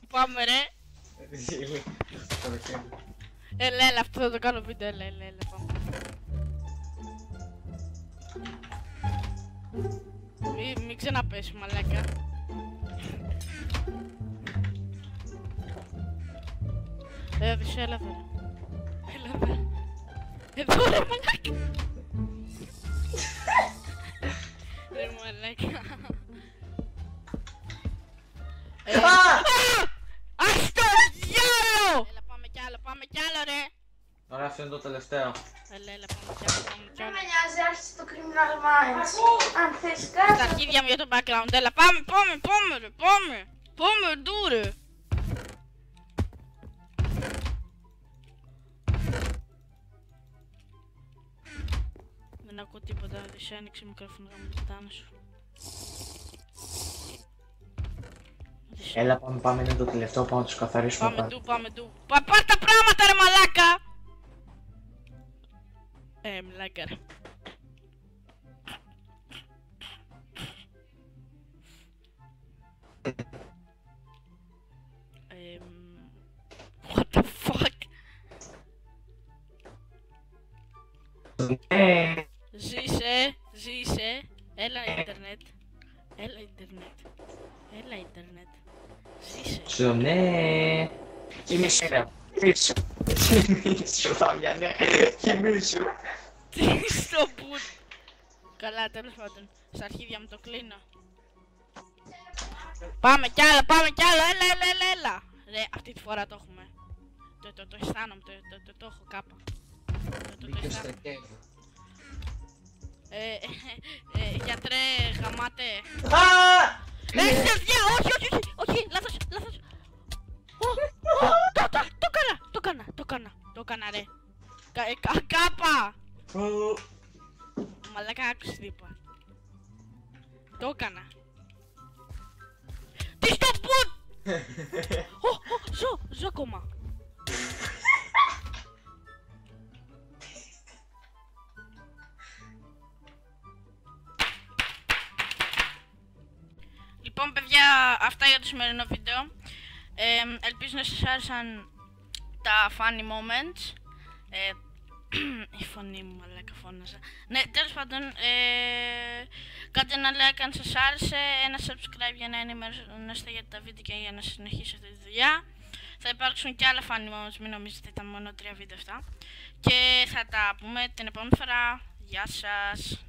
Πάμε ρε. Έλα, αυτό θα το κάνω βίντεο, έλα, πάμε. Μην ξαναπέσει μαλάκα. Δυσού, έλα εδώ. Εδώ ρε μαλάκα. Ρε μαλάκα. Ας το διάλο! Έλα πάμε κι άλλο ρε. Ωραία, αυτό είναι το τελευταίο. Έλα, πάμε κι άλλο. Δεν με νοιάζει, άρχισε το Criminal Minds. Αν θες κάτι... Στα αρχίδια μου για το background, έλα πάμε ρε, πάμε ντου ρε. Δεν ακούω τίποτα, Δυσού, άνοιξε μικρόφωνο γάμο το τάνω σου. Έλα, πάμε, είναι το τελευταίο, πάμε να τους καθαρίσουμε. Πάμε ντου. Πάρ' τα πράγματα ρε μαλάκα! Μαλάκα ρε. What the fuck? Ζήσε. Έλα ίντερνετ. Ζήσε. Ναι. Κοιμήσου ρε. Κοιμήσου, Δάμιανε. Κοιμήσου. Τι στο πουτ. Καλά, τέλος πάντων. Στα αρχίδια μου το κλείνω. Πάμε κι άλλο, έλα. Ρε, αυτή τη φορά το έχουμε. Το αισθάνομαι, το έχω κάπα. Το αισθάνομαι. Γιατρέ, γαμάτε. Έχεις ευδιά, όχι, λάθος. Το έκανα ρε. Κάπα. Μαλάκα, άκουσες τι είπα. Το έκανα. Τι στο πουτ! Ζω ακόμα. Λοιπόν παιδιά, αυτά για το σημερινό βίντεο. Ελπίζω να σας άρεσαν τα funny moments. Η φωνή μου μαλάκα φώναζα. Ναι, τέλος πάντων, κάντε ένα like αν σας άρεσε, ένα subscribe για να ενημερώνεστε για τα βίντεο και για να συνεχίσω αυτή τη δουλειά. Θα υπάρξουν και άλλα funny moments, μην νομίζετε ήταν μόνο 3 βίντεο αυτά. Και θα τα πούμε την επόμενη φορά. Γεια σας.